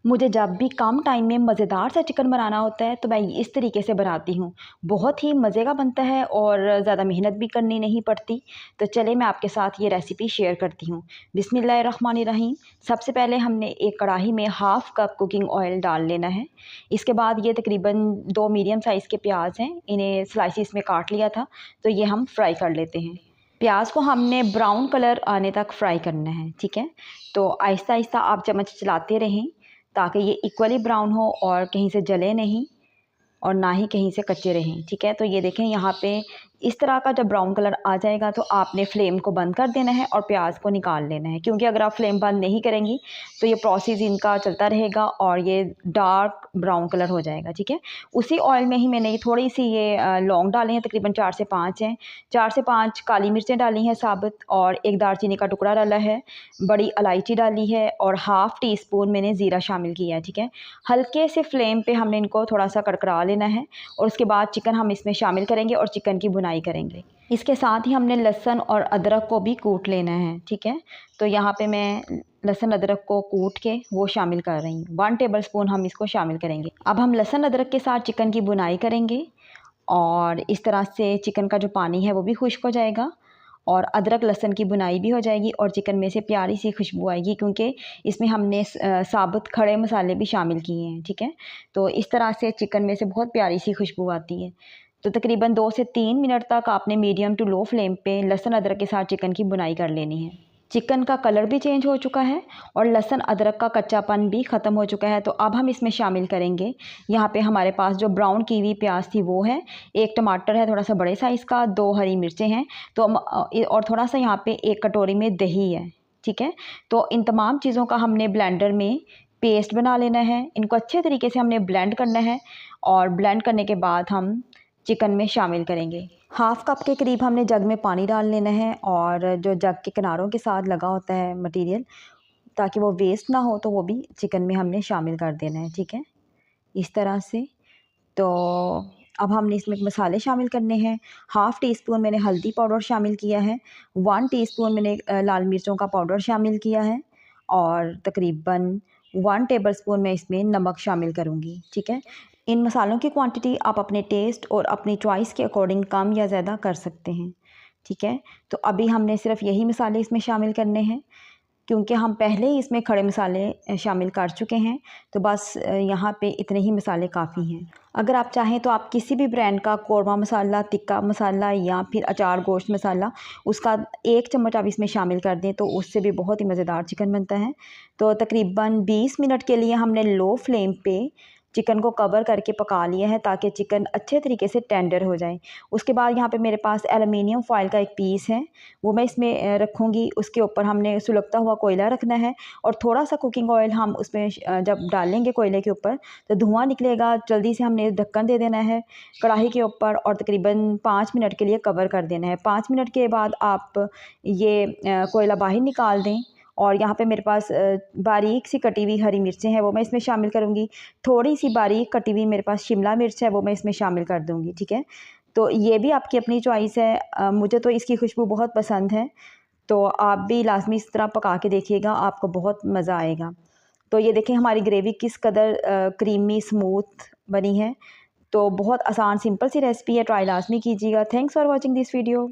मुझे जब भी कम टाइम में मज़ेदार सा चिकन बनाना होता है तो मैं इस तरीके से बनाती हूँ। बहुत ही मज़े का बनता है और ज़्यादा मेहनत भी करनी नहीं पड़ती। तो चलिए मैं आपके साथ ये रेसिपी शेयर करती हूँ। बिस्मिल्लाहिर्रहमानिर्रहीम। सबसे पहले हमने एक कढ़ाई में हाफ़ कप कुकिंग ऑयल डाल लेना है। इसके बाद ये तकरीबन 2 मीडियम साइज़ के प्याज हैं, इन्हें स्लाइसिस में काट लिया था, तो ये हम फ्राई कर लेते हैं। प्याज को हमने ब्राउन कलर आने तक फ्राई करना है, ठीक है। तो आहिस्ता आहिस्ता आप चम्मच चलाते रहें ताकि ये इक्वली ब्राउन हो और कहीं से जले नहीं और ना ही कहीं से कच्चे रहें, ठीक है। तो ये देखें यहाँ पे इस तरह का जब ब्राउन कलर आ जाएगा तो आपने फ्लेम को बंद कर देना है और प्याज को निकाल लेना है, क्योंकि अगर आप फ्लेम बंद नहीं करेंगी तो ये प्रोसेस इनका चलता रहेगा और ये डार्क ब्राउन कलर हो जाएगा, ठीक है। उसी ऑयल में ही मैंने ये थोड़ी सी ये लौंग डाले हैं, तकरीबन 4 से 5 हैं, 4 से 5 काली मिर्चें डाली हैं साबुत और एक दालचीनी का टुकड़ा डाला है, बड़ी इलायची डाली है और हाफ़ टी स्पून मैंने ज़ीरा शामिल किया है, ठीक है। हल्के से फ्लेम पे हमने इनको थोड़ा सा कड़कड़ा लेना है और उसके बाद चिकन हम इसमें शामिल करेंगे और चिकन की बुनाई करेंगे। इसके साथ ही हमने लहसुन और अदरक को भी कूट लेना है, ठीक है। तो यहाँ पे मैं लहसुन अदरक को कूट के वो शामिल कर रही हूँ। 1 टेबलस्पून हम इसको शामिल करेंगे। अब हम लहसुन अदरक के साथ चिकन की बुनाई करेंगे और इस तरह से चिकन का जो पानी है वो भी खुश्क हो जाएगा और अदरक लहसुन की बुनाई भी हो जाएगी और चिकन में से प्यारी सी खुशबू आएगी, क्योंकि इसमें हमने साबुत खड़े मसाले भी शामिल किए हैं, ठीक है। तो इस तरह से चिकन में से बहुत प्यारी सी खुशबू आती है। तो तकरीबन 2 से 3 मिनट तक आपने मीडियम टू लो फ्लेम पे लहसुन अदरक के साथ चिकन की बुनाई कर लेनी है। चिकन का कलर भी चेंज हो चुका है और लहसुन अदरक का कच्चापन भी ख़त्म हो चुका है। तो अब हम इसमें शामिल करेंगे, यहाँ पे हमारे पास जो ब्राउन की हुई प्याज थी वो है, 1 टमाटर है थोड़ा सा बड़े साइज़ का, 2 हरी मिर्चें हैं, तो और थोड़ा सा यहाँ पे 1 कटोरी में दही है, ठीक है। तो इन तमाम चीज़ों का हमने ब्लेंडर में पेस्ट बना लेना है। इनको अच्छे तरीके से हमने ब्लेंड करना है और ब्लेंड करने के बाद हम चिकन में शामिल करेंगे। हाफ़ कप के करीब हमने जग में पानी डाल लेना है और जो जग के किनारों के साथ लगा होता है मटेरियल, ताकि वो वेस्ट ना हो, तो वो भी चिकन में हमने शामिल कर देना है, ठीक है, इस तरह से। तो अब हमने इसमें मसाले शामिल करने हैं। हाफ़ टी स्पून मैंने हल्दी पाउडर शामिल किया है, 1 टीस्पून मैंने लाल मिर्चों का पाउडर शामिल किया है और तकरीबन 1 टेबलस्पून मैं इसमें नमक शामिल करूँगी, ठीक है। इन मसालों की क्वांटिटी आप अपने टेस्ट और अपनी चॉइस के अकॉर्डिंग कम या ज़्यादा कर सकते हैं, ठीक है। तो अभी हमने सिर्फ यही मसाले इसमें शामिल करने हैं, क्योंकि हम पहले ही इसमें खड़े मसाले शामिल कर चुके हैं, तो बस यहाँ पे इतने ही मसाले काफ़ी हैं। अगर आप चाहें तो आप किसी भी ब्रांड का कौरमा मसाला, तिक्का मसाला या फिर अचार गोश्त मसाला, उसका 1 चम्मच आप इसमें शामिल कर दें तो उससे भी बहुत ही मज़ेदार चिकन बनता है। तो तकरीबन 20 मिनट के लिए हमने लो फ्लेम पे चिकन को कवर करके पका लिया है, ताकि चिकन अच्छे तरीके से टेंडर हो जाए। उसके बाद यहाँ पे मेरे पास एल्युमिनियम फॉइल का एक पीस है, वो मैं इसमें रखूँगी। उसके ऊपर हमने सुलगता हुआ कोयला रखना है और थोड़ा सा कुकिंग ऑयल हम उसमें जब डालेंगे कोयले के ऊपर तो धुआँ निकलेगा। जल्दी से हमने ढक्कन दे देना है कढ़ाई के ऊपर और तकरीबन 5 मिनट के लिए कवर कर देना है। 5 मिनट के बाद आप ये कोयला बाहर निकाल दें और यहाँ पे मेरे पास बारीक सी कटी हुई हरी मिर्चें हैं, वो मैं इसमें शामिल करूँगी। थोड़ी सी बारीक कटी हुई मेरे पास शिमला मिर्च है, वो मैं इसमें शामिल कर दूँगी, ठीक है। तो ये भी आपकी अपनी चॉइस है। मुझे तो इसकी खुशबू बहुत पसंद है, तो आप भी लाज़मी इस तरह पका के देखिएगा, आपको बहुत मज़ा आएगा। तो ये देखें हमारी ग्रेवी किस कदर क्रीमी स्मूथ बनी है। तो बहुत आसान सिंपल सी रेसिपी है, ट्राई लाज़मी कीजिएगा। Thanks for watching this video.